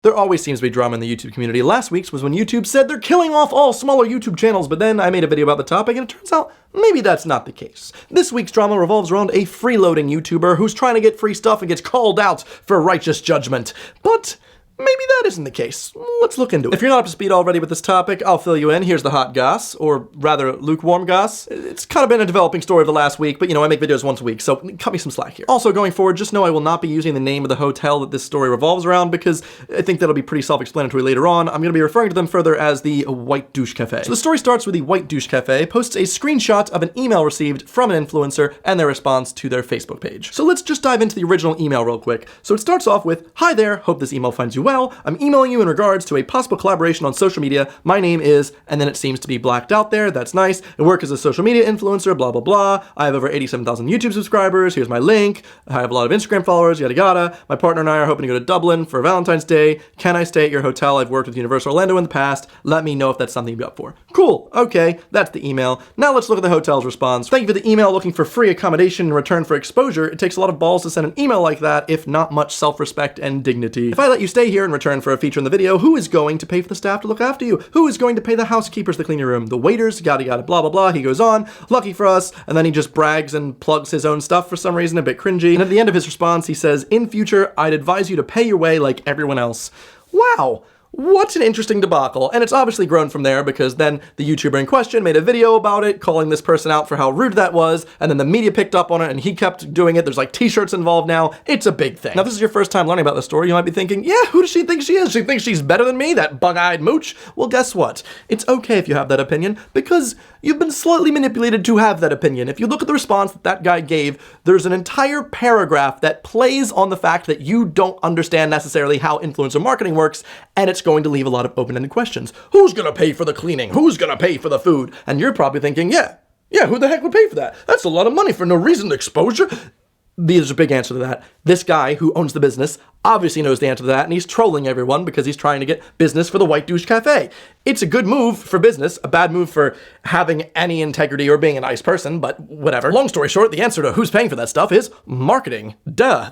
There always seems to be drama in the YouTube community. Last week's was when YouTube said they're killing off all smaller YouTube channels, but then I made a video about the topic and it turns out maybe that's not the case. This week's drama revolves around a freeloading YouTuber who's trying to get free stuff and gets called out for righteous judgment. But maybe that isn't the case. Let's look into it. If you're not up to speed already with this topic, I'll fill you in. Here's the hot goss, or rather lukewarm goss. It's kind of been a developing story of the last week, but you know, I make videos once a week, so cut me some slack here. Also, going forward, just know I will not be using the name of the hotel that this story revolves around because I think that'll be pretty self-explanatory later on. I'm going to be referring to them further as the White Douche Cafe. So the story starts with the White Douche Cafe posts a screenshot of an email received from an influencer and their response to their Facebook page. So let's just dive into the original email real quick. So it starts off with, "Hi there, hope this email finds you well. I'm emailing you in regards to a possible collaboration on social media. My name is," and then it seems to be blacked out there. That's nice. "I work as a social media influencer, blah, blah, blah. I have over 87,000 YouTube subscribers. Here's my link. I have a lot of Instagram followers, yada, yada. My partner and I are hoping to go to Dublin for Valentine's Day. Can I stay at your hotel? I've worked with Universal Orlando in the past. Let me know if that's something you'd be up for." Cool. Okay. That's the email. Now let's look at the hotel's response. "Thank you for the email looking for free accommodation in return for exposure. It takes a lot of balls to send an email like that, if not much self-respect and dignity. If I let you stay here in return for a feature in the video, who is going to pay for the staff to look after you? Who is going to pay the housekeepers to clean your room? The waiters, yada yada, blah blah blah." He goes on, "Lucky for us," and then he just brags and plugs his own stuff for some reason, a bit cringy. And at the end of his response, he says, "In future, I'd advise you to pay your way like everyone else." Wow. What an interesting debacle. And it's obviously grown from there because then the YouTuber in question made a video about it, calling this person out for how rude that was, and then the media picked up on it and he kept doing it. There's like t-shirts involved now. It's a big thing. Now, if this is your first time learning about the story, you might be thinking, yeah, who does she think she is? She thinks she's better than me, that bug-eyed mooch? Well, guess what? It's okay if you have that opinion because you've been slightly manipulated to have that opinion. If you look at the response that guy gave, there's an entire paragraph that plays on the fact that you don't understand necessarily how influencer marketing works, and it's going to leave a lot of open-ended questions. Who's gonna pay for the cleaning? Who's gonna pay for the food? And you're probably thinking, yeah, who the heck would pay for that? That's a lot of money for no reason. Exposure? There's a big answer to that. This guy who owns the business obviously knows the answer to that, and he's trolling everyone because he's trying to get business for the White Douche Cafe. It's a good move for business, a bad move for having any integrity or being a nice person, but whatever. Long story short, the answer to who's paying for that stuff is marketing. Duh,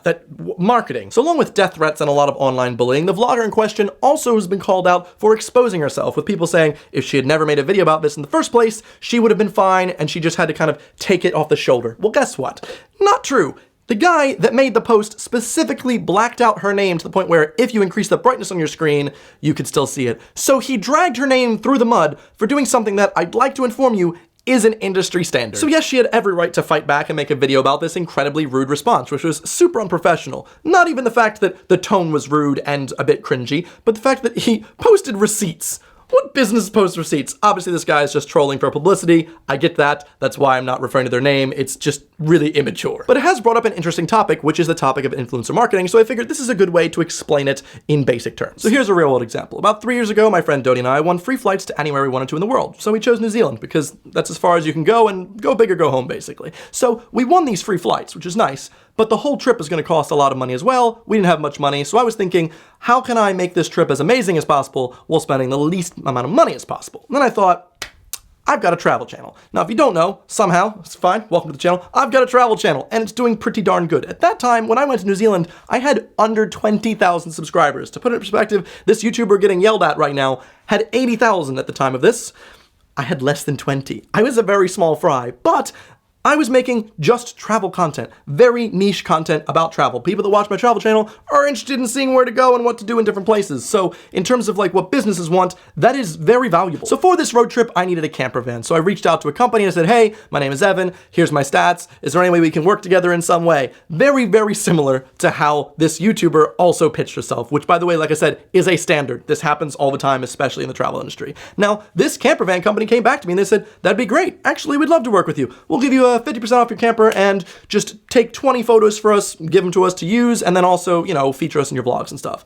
marketing. So along with death threats and a lot of online bullying, the vlogger in question also has been called out for exposing herself, with people saying if she had never made a video about this in the first place, she would have been fine and she just had to kind of take it off the shoulder. Well, guess what? Not true. The guy that made the post specifically blacked out her name to the point where if you increase the brightness on your screen, you could still see it. So he dragged her name through the mud for doing something that I'd like to inform you is an industry standard. So yes, she had every right to fight back and make a video about this incredibly rude response, which was super unprofessional. Not even the fact that the tone was rude and a bit cringy, but the fact that he posted receipts. What business posts receipts? Obviously, this guy is just trolling for publicity. I get that. That's why I'm not referring to their name. It's just really immature. But it has brought up an interesting topic, which is the topic of influencer marketing, so I figured this is a good way to explain it in basic terms. So here's a real-world example. About 3 years ago, my friend Dodie and I won free flights to anywhere we wanted to in the world. So we chose New Zealand because that's as far as you can go, and go big or go home, basically. So we won these free flights, which is nice, but the whole trip is going to cost a lot of money as well. We didn't have much money, so I was thinking, how can I make this trip as amazing as possible while spending the least amount of money as possible? And then I thought, I've got a travel channel. Now, if you don't know, somehow, it's fine, welcome to the channel, I've got a travel channel, and it's doing pretty darn good. At that time, when I went to New Zealand, I had under 20,000 subscribers. To put it in perspective, this YouTuber getting yelled at right now had 80,000 at the time of this. I had less than 20. I was a very small fry, but I was making just travel content, very niche content about travel. People that watch my travel channel are interested in seeing where to go and what to do in different places. So in terms of like what businesses want, that is very valuable. So for this road trip, I needed a camper van. So I reached out to a company and I said, hey, my name is Evan. Here's my stats. Is there any way we can work together in some way? Very, very similar to how this YouTuber also pitched herself, which by the way, like I said, is a standard. This happens all the time, especially in the travel industry. Now, this camper van company came back to me and they said, that'd be great. Actually, we'd love to work with you. We'll give you a 50% off your camper and just take 20 photos for us, give them to us to use, and then also, you know, feature us in your vlogs and stuff.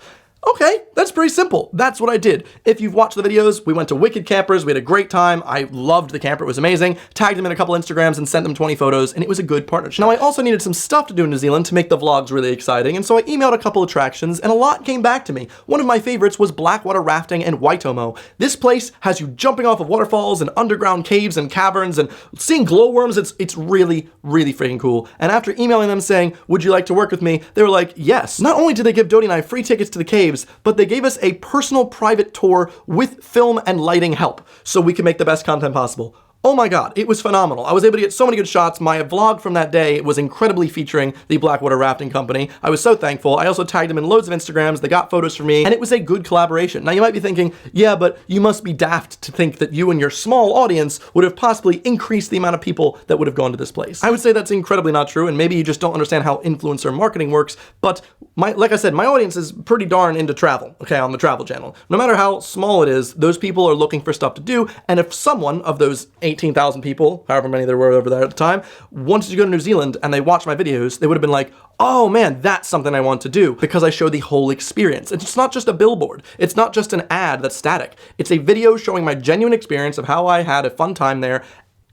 Okay, that's pretty simple. That's what I did. If you've watched the videos, we went to Wicked Campers. We had a great time. I loved the camper. It was amazing. Tagged them in a couple Instagrams and sent them 20 photos, and it was a good partnership. Now, I also needed some stuff to do in New Zealand to make the vlogs really exciting, and so I emailed a couple attractions, and a lot came back to me. One of my favorites was Blackwater Rafting in Waitomo. This place has you jumping off of waterfalls and underground caves and caverns and seeing glowworms. It's really, really freaking cool. And after emailing them saying, would you like to work with me? They were like, yes. Not only did they give Dodie and I free tickets to the cave, caves, but they gave us a personal private tour with film and lighting help so we could make the best content possible. Oh my god, it was phenomenal. I was able to get so many good shots. My vlog from that day was incredibly featuring the Blackwater Rafting Company. I was so thankful. I also tagged them in loads of Instagrams. They got photos for me, and it was a good collaboration. Now you might be thinking, yeah, but you must be daft to think that you and your small audience would have possibly increased the amount of people that would have gone to this place. I would say that's incredibly not true, and maybe you just don't understand how influencer marketing works, but like I said, my audience is pretty darn into travel, okay, on the travel channel. No matter how small it is, those people are looking for stuff to do, and if someone of those 18,000 people, however many there were over there at the time, wanted to go to New Zealand and they watched my videos, they would have been like, oh man, that's something I want to do, because I show the whole experience. It's not just a billboard. It's not just an ad that's static. It's a video showing my genuine experience of how I had a fun time there,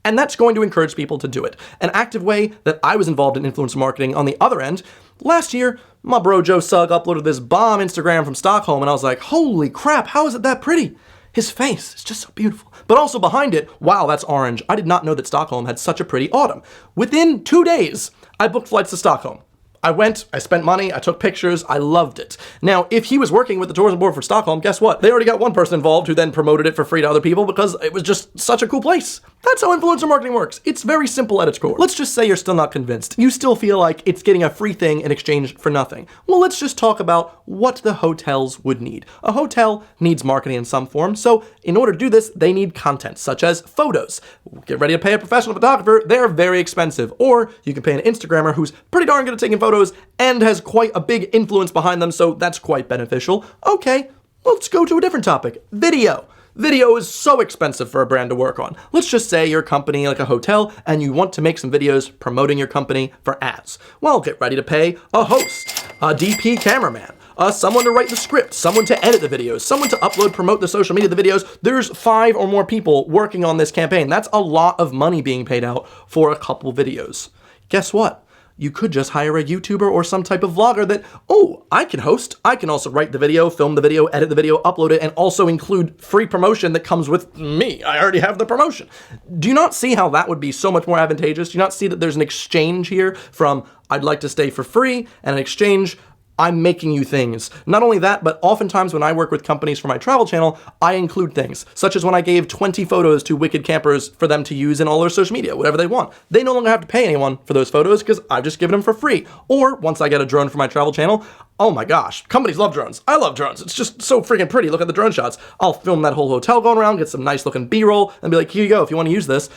and that's going to encourage people to do it. An active way that I was involved in influencer marketing on the other end, last year, my bro Joe Sugg uploaded this bomb Instagram from Stockholm, and I was like, holy crap, how is it that pretty? His face is just so beautiful. But also behind it, wow, that's orange. I did not know that Stockholm had such a pretty autumn. Within 2 days, I booked flights to Stockholm. I went, I spent money, I took pictures, I loved it. Now, if he was working with the tourism board for Stockholm, guess what? They already got one person involved who then promoted it for free to other people because it was just such a cool place. That's how influencer marketing works. It's very simple at its core. Let's just say you're still not convinced. You still feel like it's getting a free thing in exchange for nothing. Well, let's just talk about what the hotels would need. A hotel needs marketing in some form, so in order to do this, they need content, such as photos. Get ready to pay a professional photographer, they're very expensive. Or you can pay an Instagrammer who's pretty darn good at taking photos and has quite a big influence behind them, so that's quite beneficial. Okay, let's go to a different topic. Video. Video is so expensive for a brand to work on. Let's just say you're a company like a hotel and you want to make some videos promoting your company for ads. Well, get ready to pay a host, a DP cameraman, someone to write the script, someone to edit the videos, someone to upload, promote the social media of the videos. There's 5 or more people working on this campaign. That's a lot of money being paid out for a couple videos. Guess what? You could just hire a YouTuber or some type of vlogger that, oh, I can host, I can also write the video, film the video, edit the video, upload it, and also include free promotion that comes with me. I already have the promotion. Do you not see how that would be so much more advantageous? Do you not see that there's an exchange here from I'd like to stay for free and an exchange I'm making you things. Not only that, but oftentimes when I work with companies for my travel channel, I include things, such as when I gave 20 photos to Wicked Campers for them to use in all their social media, whatever they want. They no longer have to pay anyone for those photos because I've just given them for free. Or once I get a drone for my travel channel, oh my gosh, companies love drones. I love drones. It's just so freaking pretty. Look at the drone shots. I'll film that whole hotel going around, get some nice looking B-roll, and be like, here you go, if you want to use this.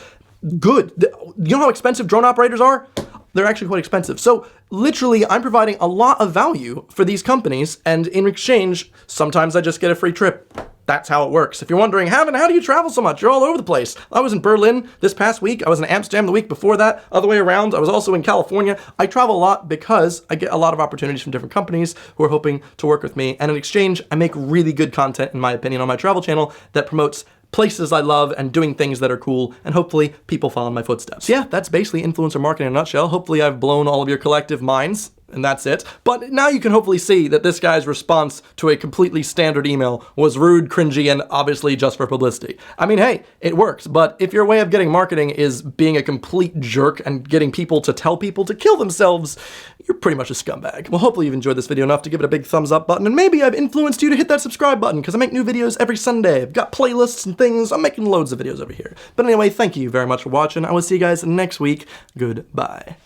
Good. You know how expensive drone operators are? They're actually quite expensive. So literally, I'm providing a lot of value for these companies, and in exchange, sometimes I just get a free trip. That's how it works. If you're wondering, how do you travel so much? You're all over the place. I was in Berlin this past week. I was in Amsterdam the week before that, other way around. I was also in California. I travel a lot because I get a lot of opportunities from different companies who are hoping to work with me. And in exchange, I make really good content, in my opinion, on my travel channel that promotes places I love and doing things that are cool, and hopefully people follow in my footsteps. Yeah, that's basically influencer marketing in a nutshell. Hopefully I've blown all of your collective minds, and that's it. But now you can hopefully see that this guy's response to a completely standard email was rude, cringy, and obviously just for publicity. I mean, hey, it works, but if your way of getting marketing is being a complete jerk and getting people to tell people to kill themselves, you're pretty much a scumbag. Well, hopefully you've enjoyed this video enough to give it a big thumbs up button, and maybe I've influenced you to hit that subscribe button, because I make new videos every Sunday. I've got playlists and things. I'm making loads of videos over here. But anyway, thank you very much for watching. I will see you guys next week. Goodbye.